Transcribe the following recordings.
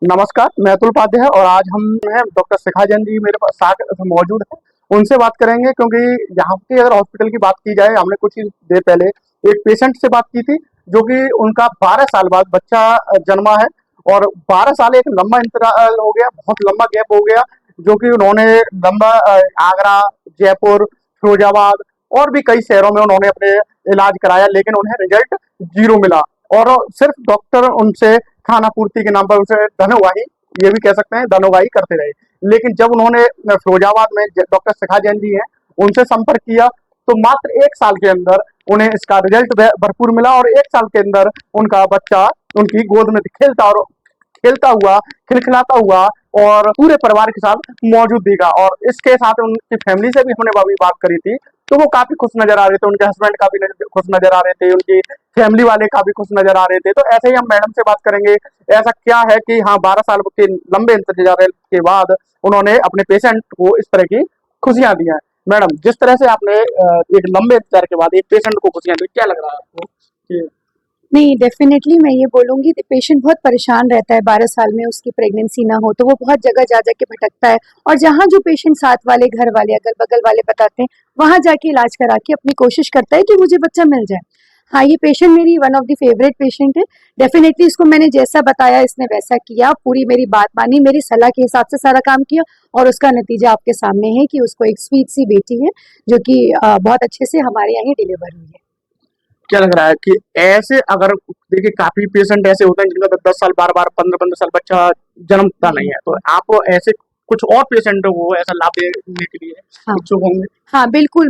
नमस्कार, मैं अतुल उपाध्याय और आज हम हैं डॉक्टर शिखा जैन जी मेरे पास साथ मौजूद हैं। उनसे बात करेंगे क्योंकि यहाँ के अगर हॉस्पिटल की बात की जाए, हमने कुछ ही देर पहले एक पेशेंट से बात की थी जो कि उनका 12 साल बाद बच्चा जन्मा है और 12 साल एक लंबा इंतराल हो गया, बहुत लंबा गैप हो गया, जो कि उन्होंने लंबा आगरा, जयपुर, फिरोजाबाद और भी कई शहरों में उन्होंने अपने इलाज कराया, लेकिन उन्हें रिजल्ट 0 मिला और सिर्फ डॉक्टर उनसे खाना पूर्ति के नाम पर उसे धनोवाही, ये भी कह सकते हैं, धनोवाही करते रहे। लेकिन जब उन्होंने फिरोजाबाद में डॉक्टर शिखा जैन जी हैं, उनसे संपर्क किया तो मात्र 1 साल के अंदर उन्हें इसका रिजल्ट भरपूर मिला और 1 साल के अंदर उनका बच्चा उनकी गोद में खेलता हुआ, खिलखिलाता हुआ और पूरे परिवार के साथ मौजूद दिखा। और इसके साथ उनकी फैमिली से भी हमने अभी बात करी थी, तो वो काफी खुश नजर आ रहे थे, उनके हस्बैंड काफी खुश नजर आ रहे थे, उनकी फैमिली वाले काफी खुश नजर आ रहे थे। तो ऐसे ही हम मैडम से बात करेंगे, ऐसा क्या है कि हाँ 12 साल के लंबे इंतजार के बाद उन्होंने अपने पेशेंट को इस तरह की खुशियां दी हैं। मैडम, जिस तरह से आपने एक लंबे इंतजार के बाद एक पेशेंट को खुशियां दी, क्या लग रहा है आपको कि नहीं, डेफिनेटली मैं ये बोलूँगी कि पेशेंट बहुत परेशान रहता है 12 साल में उसकी प्रेगनेंसी ना हो, तो वो बहुत जगह जा के भटकता है और जहाँ जो पेशेंट साथ वाले, घर वाले, अगल-बगल वाले बताते हैं, वहाँ जाके इलाज करा के अपनी कोशिश करता है कि मुझे बच्चा मिल जाए। हाँ, ये पेशेंट मेरी one of the favourite patient है। डेफिनेटली इसको मैंने जैसा बताया इसने वैसा किया, पूरी मेरी बात मानी, मेरी सलाह के हिसाब से सारा काम किया और उसका नतीजा आपके सामने है कि उसको एक स्वीट सी बेटी है, जो कि बहुत अच्छे से हमारे यहाँ ही डिलीवर हुई है। क्या लग रहा है कि ऐसे अगर देखिए काफी पेशेंट ऐसे होते हैं जिनका 10 साल, 12 15 साल बच्चा जन्मता नहीं है, तो आप ऐसे कुछ और पेशेंट को ऐसा लाभ देने के लिए हाँ। इच्छुक होंगे? हाँ, बिल्कुल,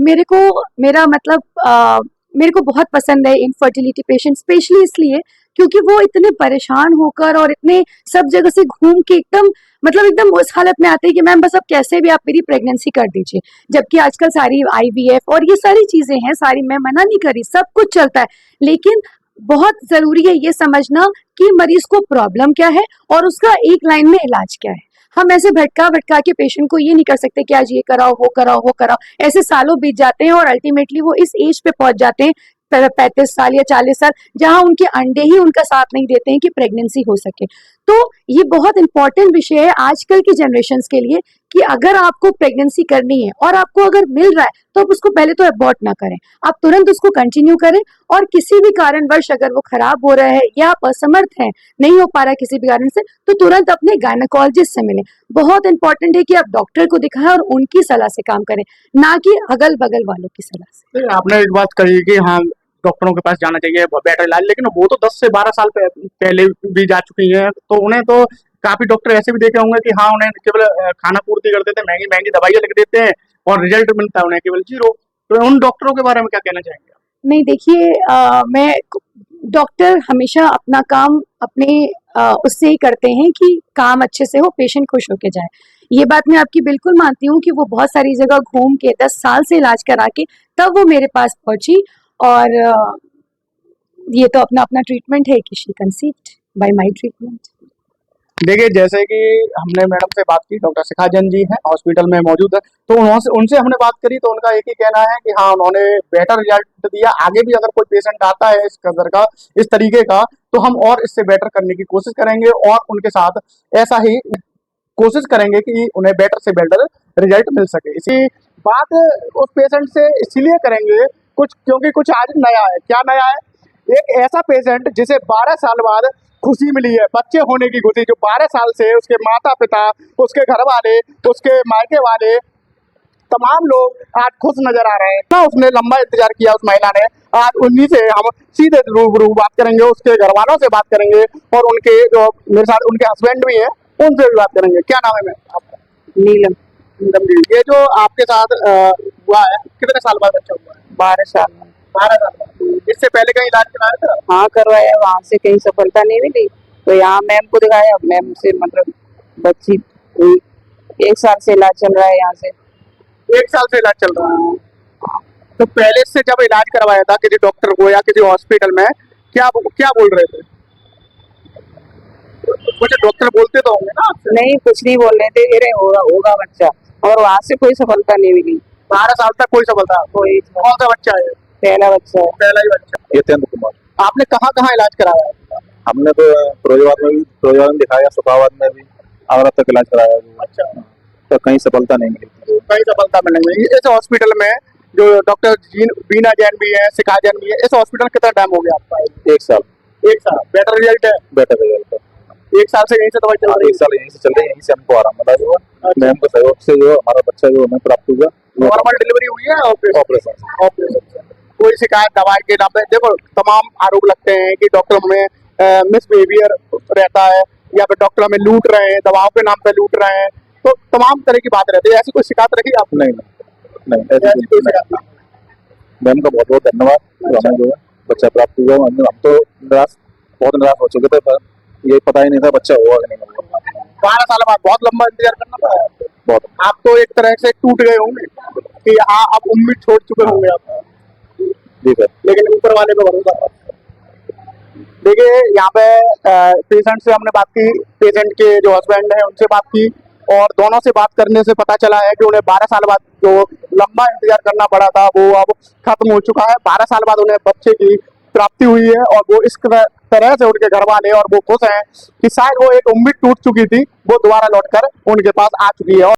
मेरा मतलब मेरे को बहुत पसंद है इनफर्टिलिटी पेशेंट, स्पेशली इसलिए क्योंकि वो इतने परेशान होकर और इतने सब जगह से घूम के एकदम उस हालत में आते हैं कि मैम बस अब कैसे भी आप मेरी प्रेगनेंसी कर दीजिए। जबकि आजकल सारी आईवीएफ और ये सारी चीजें हैं, सारी मैं मना नहीं कर रही, सब कुछ चलता है, लेकिन बहुत जरूरी है ये समझना कि मरीज को प्रॉब्लम क्या है और उसका एक लाइन में इलाज क्या है। हम ऐसे भटका भटका के पेशेंट को ये नहीं कर सकते कि आज ये कराओ, वो कराओ, वो कराओ, ऐसे सालों बीत जाते हैं और अल्टीमेटली वो इस एज पे पहुंच जाते हैं 35 साल या 40 साल, जहां उनके अंडे ही उनका साथ नहीं देते हैं कि प्रेगनेंसी हो सके। तो ये बहुत इंपॉर्टेंट विषय है आजकल की जनरेशन के लिए कि अगर आपको प्रेगनेंसी करनी है और आपको अगर मिल रहा है तो आप उसको पहले तो अबॉर्ट ना करें, आप तुरंत उसको कंटिन्यू करें और किसी भी कारणवश अगर वो खराब हो रहा है या आप असमर्थ हैं, नहीं हो पा रहा है किसी भी कारण से, तो तुरंत अपने गायनेकोलॉजिस्ट से मिलें। बहुत इंपॉर्टेंट है कि आप डॉक्टर को दिखाएं और उनकी सलाह से काम करें, ना कि अगल बगल वालों की सलाह से। तो आपने एक बात कही कि हाँ डॉक्टरों के पास जाना चाहिए बेटर इलाज, लेकिन वो तो 10 से 12 साल पहले भी जा चुकी हैं, तो उन्हें तो काफी डॉक्टर ऐसे भी देखे होंगे कि हाँ उन्हें केवल खाना पूर्ति कर देते हैं, महंगी महंगी दवाइयाँ लिख देते हैं और रिजल्ट मिलता है उन्हें केवल 0। तो उन डॉक्टरों के बारे में क्या कहना चाहेंगे आप? नहीं, देखिए, मैं डॉक्टर हमेशा अपना काम अपने उससे ही करते हैं कि काम अच्छे से हो, पेशेंट खुश होके जाए। ये बात मैं आपकी बिल्कुल मानती हूँ कि वो बहुत सारी जगह घूम के 10 साल से इलाज करा के तब वो मेरे पास पहुंची और ये तो अपना अपना ट्रीटमेंट है कि she conceived bye my treatment. देखिए, जैसे कि हमने मैडम से बात की, डॉक्टर शिखा जैन जी हैं, हॉस्पिटल में मौजूद है, तो उनसे हमने बात करी तो उनका एक ही कहना है कि हाँ उन्होंने बेटर रिजल्ट दिया। आगे भी अगर कोई पेशेंट आता है इस कदर का, इस तरीके का, तो हम और इससे बेटर करने की कोशिश करेंगे और उनके साथ ऐसा ही कोशिश करेंगे कि उन्हें बेटर से बेटर रिजल्ट मिल सके। इसी बात उस पेशेंट से इसीलिए करेंगे कुछ, क्योंकि कुछ आज नया है। क्या नया है? एक ऐसा पेशेंट जिसे 12 साल बाद खुशी मिली है, बच्चे होने की खुशी, जो 12 साल से उसके माता पिता, उसके घर वाले, उसके मायके वाले, तमाम लोग आज खुश नजर आ रहे हैं ना। उसने लंबा इंतजार किया उस महिला ने। आज उन्हीं से हम सीधे रूबरू बात करेंगे, उसके घर वालों से बात करेंगे और उनके जो मेरे साथ उनके हस्बैंड भी हैं उनसे भी बात करेंगे। क्या नाम है मैम आपका? नीलम। नीलम जी, ये जो आपके साथ हुआ है, कितने साल बाद बच्चा हुआ है? 12 साल में। 12 साल बाद। इससे पहले कहीं इलाज कराया था? हाँ, करवाया, वहाँ से कहीं सफलता नहीं मिली तो यहाँ मैम को दिखाया, मैम से मतलब बच्ची हुई। 1 साल से इलाज चल रहा है यहाँ से। 1 साल से इलाज चल रहा है। तो पहले से जब इलाज करवाया था किसी डॉक्टर को या किसी हॉस्पिटल में, क्या क्या बोल रहे थे? कुछ डॉक्टर बोलते तो होंगे ना आपसे? नहीं, कुछ नहीं बोल रहे थे, अरे होगा होगा बच्चा, और वहाँ से कोई सफलता नहीं मिली। 12 साल तक कोई सफलता? कोई। कौन सा बच्चा है? पहला बच्चा है। पहला ही बच्चा। यतेंद्र कुमार। आपने कहाँ कहाँ इलाज कराया है? हमने तो फिरोजाबाद में दिखाया, सुखाबाद में भी, आगरा तक इलाज कराया, अच्छा, तो कहीं सफलता नहीं मिली। कहीं सफलता मिलेंगे। इस हॉस्पिटल में जो डॉक्टर बीना जैन भी है, शिखा जैन भी है, इस हॉस्पिटल कितना टाइम हो गया आपका? 1 साल। 1 साल। बेटर रिजल्ट है? बेटर रिजल्ट है। 1 साल से यहीं से दवाई चल रही 1 साल यहीं से चल रही है, यहीं से हमको आराम मिला जो मैम के सहयोग से, जो हमारा बच्चा जो हमें प्राप्त हुआ। नॉर्मल डिलीवरी हुई है? ऑपरेशन ऑपरेशन से कोई शिकायत दवाई के नाम पे? देखो तमाम आरोप लगते हैं कि डॉक्टर हमें मिसबिहेवियर रहता है, या फिर डॉक्टर हमें लूट रहे हैं, दवाओं के नाम पे लूट रहे हैं, तो तमाम तरह की बात रहती है। ऐसी कोई शिकायत रखी आपने? नहीं, ऐसी कोई शिकायत नहीं। मैम का बहुत बहुत धन्यवाद, जो हमें जो है बच्चा प्राप्त हुआ। हम तो बहुत निराश हो चुके थे, पर ये पता ही नहीं था बच्चा हुआ कि नहीं हुआ। 12 साल बाद बहुत लंबा इंतजार करना पड़ा है। बहुत। आप तो एक तरह से टूट गए होंगे कि हाँ अब उम्मीद छोड़ चुके होंगे आप, जी सर। लेकिन ऊपर वाले पे भरोसा था। देखिए यहाँ पे पेशेंट से हमने बात की, पेशेंट के जो हस्बैंड है उनसे बात की, और दोनों से बात करने से पता चला है कि उन्हें 12 साल बाद जो लंबा इंतजार करना पड़ा था वो अब खत्म हो चुका है। 12 साल बाद उन्हें बच्चे की प्राप्ति हुई है, और वो इस तरह से उनके घर वाले और वो खुश हैं कि शायद वो एक उम्मीद टूट चुकी थी, वो दोबारा लौटकर उनके पास आ चुकी है।